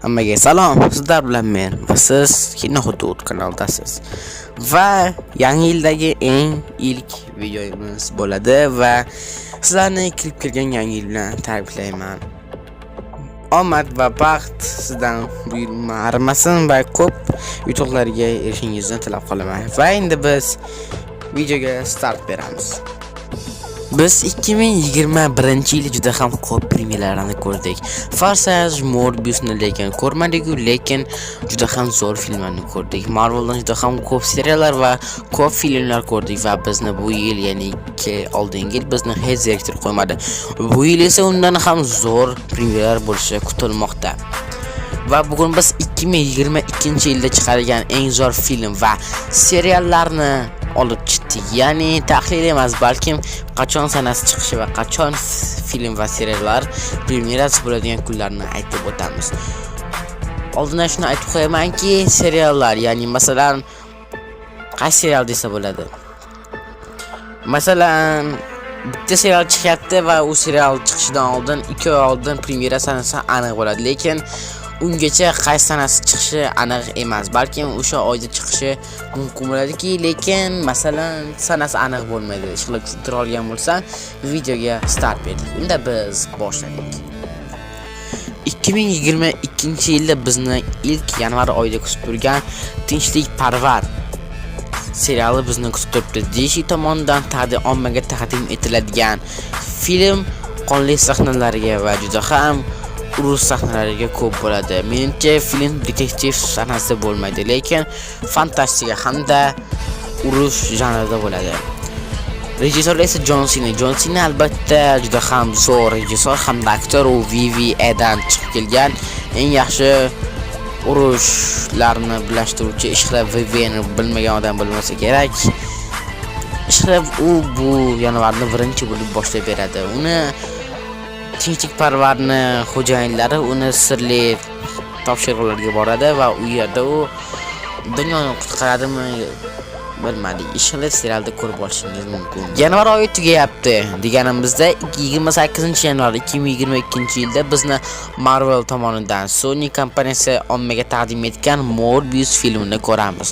Hammaga salom, sizlar bilan men va siz Kino Hudud kanalidasiz. Va yangi yildagi eng ilk videomiz bo'ladi va sizlarni kirib kelgan yangi yil bilan tabriklayman. Omad va baxt sizdan buyurmasin va ko'p yutuqlarga erishishingizni tilab qolaman. Va endi biz videoga start beramiz. Biz 2021 yil juda ham ko'p premyeralarni ko'rdik. Farsaj, Morbiusni lekin ko'rmadik, lekin juda ham zo'r filmlarni ko'rdik. Marveldan juda ham ko'p seriallar va ko'p filmlar ko'rdik va bizni bu yil, ya'ni oldingi yil bizni hech zeriktirib qo'ymadi. Bu yil esa undan ham zo'r premyeralar bo'lishi kutilmoqda. Va bugun biz 2022-yilda chiqarilgan eng zo'r film va seriallarni olib chiqdik. Ya'ni tahlil emas, balkim qachon sanasi chiqishi va qachon film va seriallar premyerasi bo'ladigan kunlarni aytib o'tamiz. Oldindan shuni aytib qo'yamanki, seriallar, ya'ni masalan qaysi serial desa bo'ladi. Masalan, bitta serial chiqyapti va u serial chiqishidan oldin 2 oy oldin premyera sanasi aniq bo'ladi, lekin ungacha qaysi sanasi chiqishi aniq emas. Balkim o'sha oyda chiqishi mumkin bo'ladiki, lekin masalan sanasi aniq bo'lmaydi. Ishqilib tushuntira olgan bo'lsam, videoga start berdik. Unda biz boshladik. 2022-yilda bizni ilk yanvar oyida kutib turgan Tinchlikparvar seriali bizni kutib turibdi. DC tomonidan ommaga taqdim etiladigan film qonli sahnalariga va juda ham urush sahnalariga ko'p bo'ladi. Menimcha film detektiv sahnasi bo'lmaydi, lekin fantastika hamda urush janrida bo'ladi. Rejissor esa Jon Sina albatta juda ham zo'r rejissor hamda aktyor. U VVAdan chiqib kelgan eng yaxshi urushlarni birlashtiruvchi. Ishqilib VVAni bilmagan odam bo'lmasa kerak. Ishqilib u bu yanvarni birinchi bo'lib boshlab beradi. Uni Tinchlikparvarni xo'jayinlari uni sirli topshiriqlarga boradi va u yerda u dunyoni qutqaradimi bilmadik. Ishqilib serialda ko'rib olishingiz mumkin. Yanvar oyi tugayapti deganimizda 28-yanvar 2022-yilda bizni Marvel tomonidan Sony kompaniyasi ommaga taqdim etgan Morbius filmini ko'ramiz.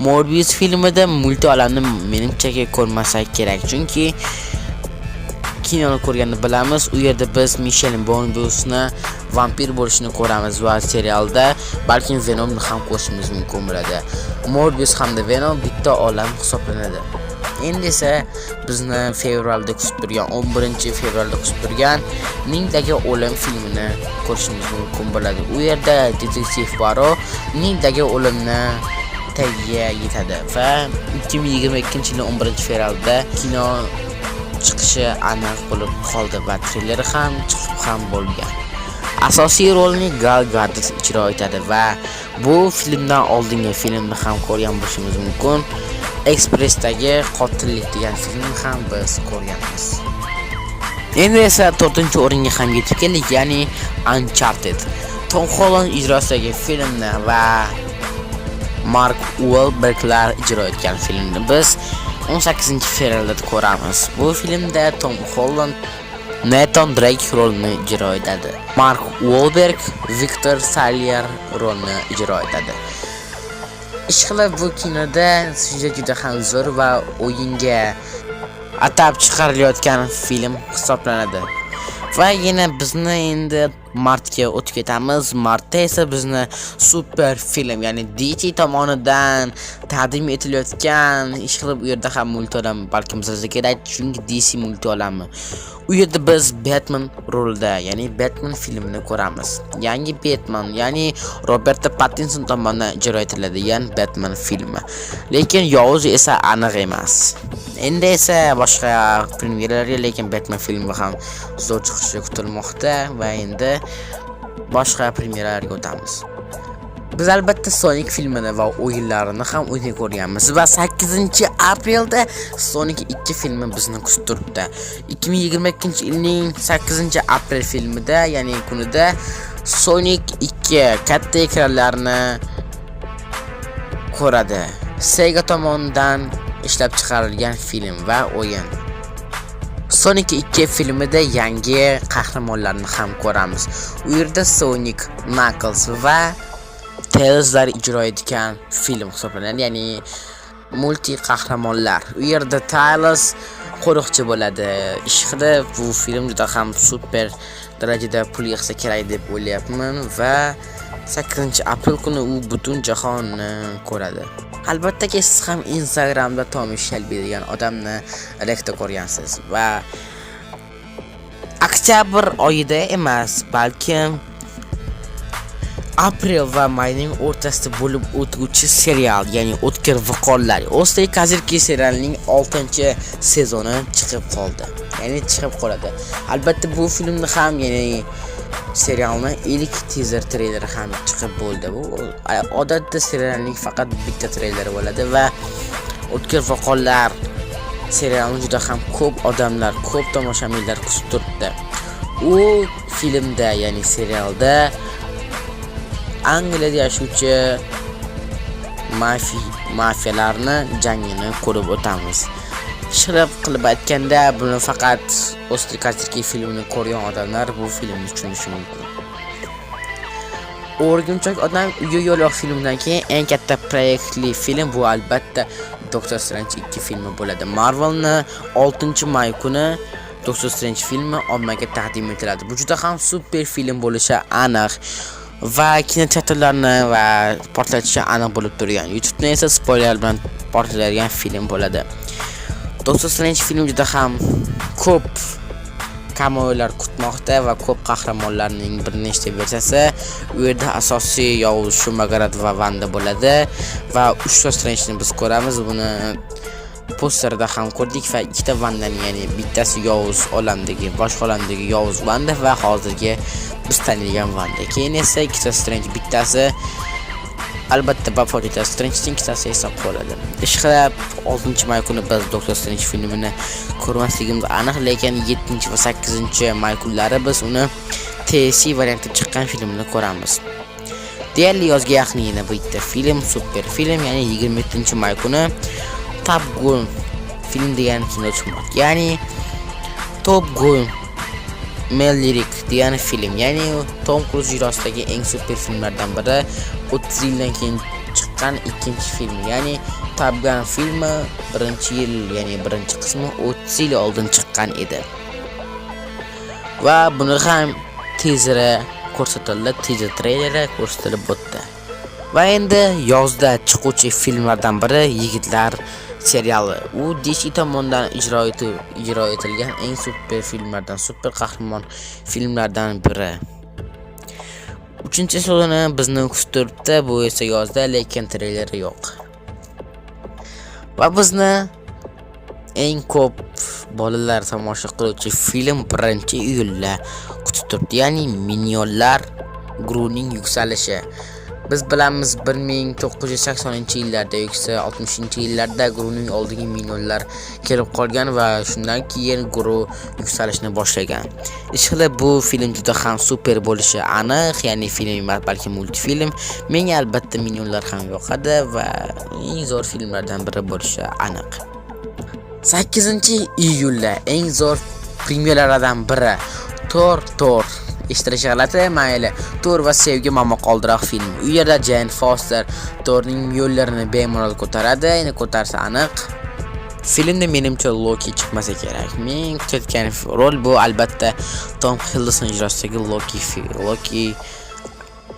Morbius filmida multi-olamni menimcha ko'rmasak kerak, chunki kinoni ko'rganda bilamiz, u yerda biz Michelle Morbiusni vampir bo'lishini ko'ramiz va serialda balkim Venomni ham ko'rishimiz mumkin bo'ladi. Morbius hamda Venom bitta olam hisoblanadi. Endi esa bizni fevralda kutib turgan 11-fevralda kutib turgan Ningdagi o'lim filmini ko'rishimiz mumkin bo'ladi. U yerda detektiv bor, Ningdagi o'limni tagiga yetadi va 2022-yilning 11-fevralda kino chiqishi aniq bo'lib qoldi va treyleri ham chiqib ham bo'lgan. Asosiy rolni Gal Gadot ijro etadi va bu filmdan oldingi filmni ham ko'rgan bo'lishimiz mumkin. Expressdagi qotillik degan filmni ham biz ko'rganmiz. Endi esa 4-o'ringa ham yetib keldik, ya'ni Uncharted. Tom Holland ijrosidagi filmni va Mark Wahlberglar ijro etgan filmni biz 18-fevralda ko'ramiz. Bu filmda Tom Holland Nathan Drake rolini ijro etadi. Mark Wahlberg Victor Salyer rolini ijro etadi. Ishqilib bu kinoda syujet juda ham zo'r va o'yinga atab chiqarilayotgan film hisoblanadi. Va yana bizni endi martga o'tib ketamiz. Martda esa bizni super film, ya'ni DC tomonidan taqdim etilayotgan, ishqilib u yerda ham multi-olam balkim bizga kerak, chunki DC multi-olami. U yerda biz Batman rolida, ya'ni Batman filmini ko'ramiz. Yangi Batman, ya'ni Robert Pattinson tomonidan ijro etiladigan Batman filmi. Lekin yovuz esa aniq emas. Endi esa boshqa premyeralarga, lekin Batman filmi ham zo'r chiqishi kutilmoqda va endi boshqa premyeralarga o'tamiz. Biz albatta Sonic filmini va o'yinlarini ham o'ynab ko'rganmiz va 8-aprelda Sonic 2 filmi bizni kutib turibdi. 2022-yilning 8-aprel filmida, ya'ni kunida Sonic 2 katta ekranlarni ko'radi. Sega tomonidan ishlab chiqarilgan film va o'yin. Sonic 2 filmida yangi qahramonlarni ham ko'ramiz. U yerda Sonic, Knuckles va Tails'lar ijro etgan film hisoblanadi, ya'ni multi qahramonlar. U yerda Tails qo'riqchi bo'ladi. Ishqida bu film juda ham super darajada pul yig'sa kerak deb o'ylayapman va 8-aprel kuni u butun jahonni ko'radi. Albatta siz ham Instagramda Tomish Shelby degan odamni rektor ko'rgansiz va oktyabr oyida emas, balkim aprel va mayning o'rtasida bo'lib o'tuvchi serial, ya'ni O'tkir viqorlar Ostek Kazirki serialining 6-sezoni chiqib qoldi. Ya'ni chiqib qoladi. Albatta bu filmni ham, ya'ni serialning ilk teaser treyleri ham chiqib bo'ldi. Bu odatda serialning faqat bitta treyleri bo'ladi va O'tkir viqorlar serialni juda ham ko'p odamlar, ko'p tomoshabinlar kutib turibdi. U filmda, ya'ni serialda Angliyada yashovchi mafiyalarni jangini ko'rib o'tamiz. Shirab qilib aytganda, buni faqat Ostrikatiki filmini ko'rgan odamlar bu filmni tushunishi mumkin. O'rgimchak odam uyi yo'loq filmdan keyin eng katta proyektli film bu albatta Doctor Strange 2 filmi bo'ladi. Marvel'ni 6-may kuni Doctor Strange filmi ommaga taqdim etiladi. Bu juda ham super film bo'lishi aniq. Va kinoteatrlarni va portlatishi aniq bo'lib turgan. YouTube'da esa spoiler bilan portlatilgan film bo'ladi. Doctor Strange film juda ham ko'p kameolar kutmoqda va ko'p qahramonlarning bir nechta versiyasi. U yerda asosiy Yovuz, Shumagarat va Vanda bo'ladi va 3 ta Strange'ni biz ko'ramiz. Buni posterda ham ko'rdik va ikkita Vandani, ya'ni bittasi Yovuz olamdagi, boshqa olamdagi Yovuz Vanda va hozirgi biz tanilgan Vanda. Keyin esa ikkita Strange, bittasi albatta vafot etadi, Strange'ning ikkitasi esa qoladi. Ishqilab 6-may kuni biz Doctor Strange filmini ko'rmasligimiz aniq, lekin 7 va 8-may kunlari biz uni TC variantda chiqqan filmni ko'ramiz. Deyarli yozga yaqin yana bitta film, super film, ya'ni 27-may kuni Top Gun film degan kino chiqmoqda. Ya'ni Top Gun Maverick degan film, ya'ni Tom Cruise ijrosidagi eng super filmlardan biri. 30 yildan keyin chiqqan ikkinchi film, ya'ni Top Gun filmi birinchi yil, ya'ni birinchi qismi 30 yil oldin chiqqan edi. Va buni ham teaser ko'rsatildi, teaser treyleri ko'rsatilib o'tdi. Va endi yozda chiquvchi filmlardan biri Yigitlar seriali. U DC tomonidan ijro etilgan eng super filmlardan, super qahramon filmlardan biri. 3-sezoni bizni kutib turibdi, bu esa yozda, lekin treyleri yo'q. Va bizni eng ko'p bolalar tomosha qiluvchi film 1-iyulda kutib turibdi, ya'ni Minionlar guruhining yuksalishi. Biz bilamiz 1980-yillarda yoki 60-yillarda guruhning oldiga Minionlar kelib qolgan va shundan keyin guruh yuksalishni boshlagan. Ishqilib bu film juda ham super bo'lishi aniq, ya'ni film emas, balki multifilm. Menga albatta Minionlar ham yoqadi va eng zo'r filmlardan biri bo'lishi aniq. 8-iyulda eng zo'r premyeralardan biri Thor eshitilishi g'alati, mayli. Thor va sevgi momaqoldiroq film. U yerda Jane Foster Thorning yo'llarini bemalol ko'taradi, ya'ni ko'tarsa aniq. Filmda menimcha Loki chiqmasa kerak. Men kutayotgan rol bu albatta Tom Hiddleston ijrosidagi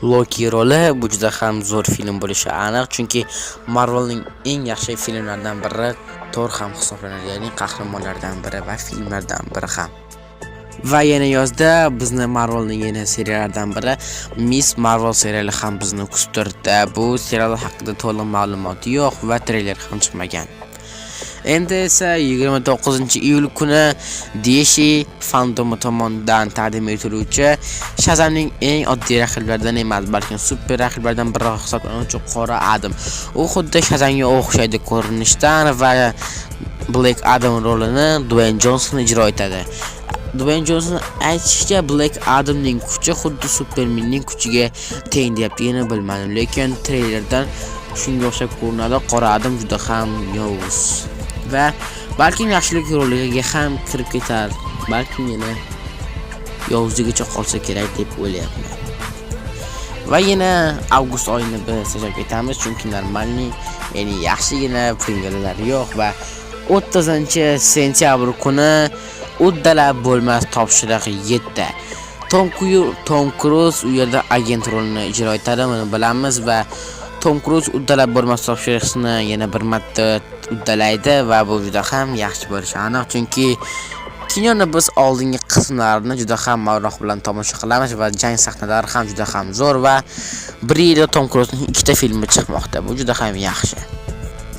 Loki roli. Bu juda ham zo'r film bo'lishi aniq, chunki Marvelning eng yaxshi filmlaridan biri Thor ham hisoblanadi, ya'ni qahramonlardan biri va filmlardan biri ham. Va yana yozda bizni Marvelning yana seriallaridan biri Miss Marvel seriali ham bizni kutib turibdi. Bu serial haqida to'liq ma'lumot yo'q va treyler ham chiqmagan. Endi esa 29-iyul kuni DC fandomi tomonidan taqdim etiluvchi Shazamning eng oddiy raqiblaridan emas, balki super raqiblardan biri hisoblanuvchi Qora Adam. U xuddi Shazamga o'xshaydi ko'rinishdan va Black Adam rolini Dwayne Johnson ijro etadi. Dwayne Johnson aytishicha Black Adamning kuchi xuddi Supermanning kuchiga teng deyapti. Yana bilmadim, lekin treylerdan shunga o'xshab ko'rinadi. Qora Adam juda ham yovuz. Va balkim yaxshilik roliga ham kirib ketar, balkim yana yovuzligicha qolsa kerak deb o'ylayapman. Va yana avgust oyini biz yashab ketamiz, chunki normalniy, ya'ni yaxshigina premyeralar yo'q va 30-sentyabr kuni uddalab bo'lmas topshiriq 7. Tom Cruise u yerda agent rolini ijro etadi, buni bilamiz va Tom Cruise uddalab bo'lmas topshiriqni yana bir marta uddalaydi va bu juda ham yaxshi bo'lishi aniq, chunki kinoni biz oldingi qismlarini juda ham mavroq bilan tomosha qilamiz va jang sahnalari ham juda ham zo'r va bir yilda Tom Cruisening 2 ta filmi chiqmoqda. Bu juda ham yaxshi.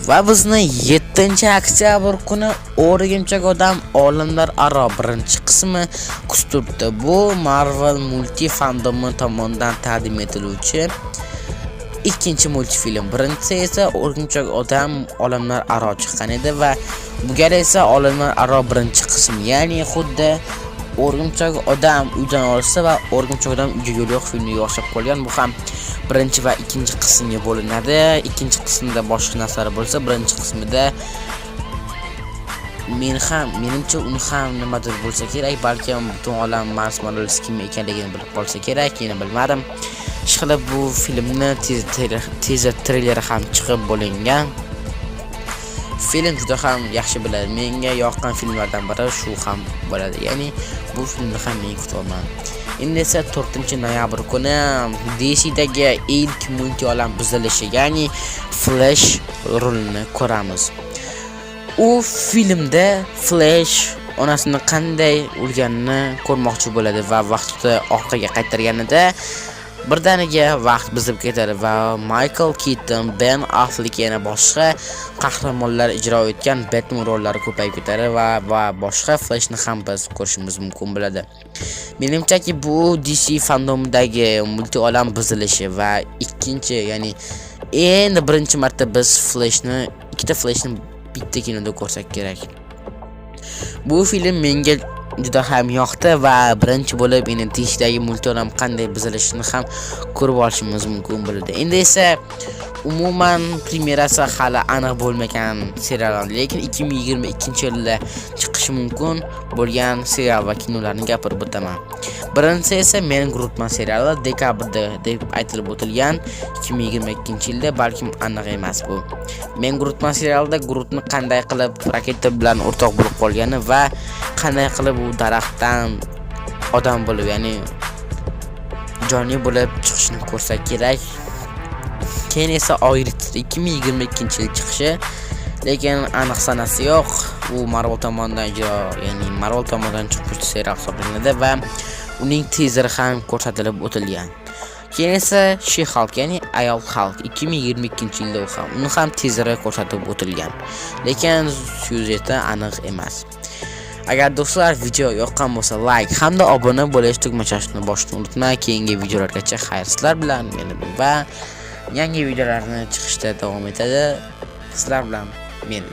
Va bizni 7-oktyabr kuni O'rgimchak odam olimlar aro birinchi qismi kutib. Bu Marvel multi fandomi tomonidan taqdim etiluvchi ikkinchi multifilm. Birinchisi esa O'rgimchak odam olimlar aro chiqqan edi va bu gal esa olimlar aro birinchi qism, ya'ni xuddi O'rgimchak odam uydan olsa va O'rgimchak odam uyga yo'l yo'q filmiga o'xshab qolgan. Bu ham birinchi va ikkinchi qismga bo'linadi. Ikkinchi qismda boshqa narsalar bo'lsa, birinchi qismida menimcha uni ham nimadir bo'lsa kerak, balki butun olam Mars Morales kim ekanligini bilib qolsa kerak, yana bilmadim. Ishqilib bu filmni teaser treyleri ham chiqib bo'lingan. Film juda ham yaxshi bo'ladi. Menga yoqqan filmlardan biri shu ham bo'ladi. Ya'ni bu filmni ham men kutaman. Endi esa 4-noyabr kuni DC'dagi ilk multi olam buzilishi, ya'ni Flash rolini ko'ramiz. U filmda Flash onasini qanday o'lganini ko'rmoqchi bo'ladi va vaqtni orqaga qaytarganida birdaniga vaqt bizib ketadi va Michael Keaton, Ben Affleck yana boshqa qahramonlar ijro etgan Batman rollari ko'payib ketadi va boshqa Flashni ham biz ko'rishimiz mumkin bo'ladi. Menimchaki bu DC fandomidagi multi olam buzilishi va ikkinchi, ya'ni endi birinchi marta biz ikkita Flashni bitta kinoda ko'rsak kerak. Bu film menga juda ham yoqdi va birinchi bo'lib endi DC'dagi multi olam qanday buzilishini ham ko'rib olishimiz mumkin bo'ladi. Endi esa umuman premyerasi hali aniq bo'lmagan serial, lekin 2022-yilda chiqishi mumkin bo'lgan serial va kinolarni gapirib o'taman. Birinchisi esa Men Grootman seriali dekabrda deb aytilib o'tilgan, 2022-yilda, balkim aniq emas bu. Men Grootman serialida Grootni qanday qilib raketa bilan o'rtoq bo'lib qolgani va qanday qilib u daraxtdan odam bo'lib, ya'ni jonli bo'lib chiqishini ko'rsak kerak. Keyin esa Iron 2022-yil chiqishi, lekin aniq sanasi yo'q. U Marvel tomonidan ya'ni Marvel tomonidan chiquvchi serial hisoblanadi va uning teazeri ham ko'rsatilib o'tilgan. Keyin esa She-Hulk, ya'ni Ayol Hulk 2022-yilda uni ham teazeri ko'rsatib o'tilgan, lekin syujeti aniq emas. Agar do'stlar video yoqqan bo'lsa, like hamda obuna bo'lish tugmachasini bosishni unutmang. Keyingi videolargacha xayr sizlar bilan men va yangi videolarni chiqishda davom etadi. Sizlar bilan men.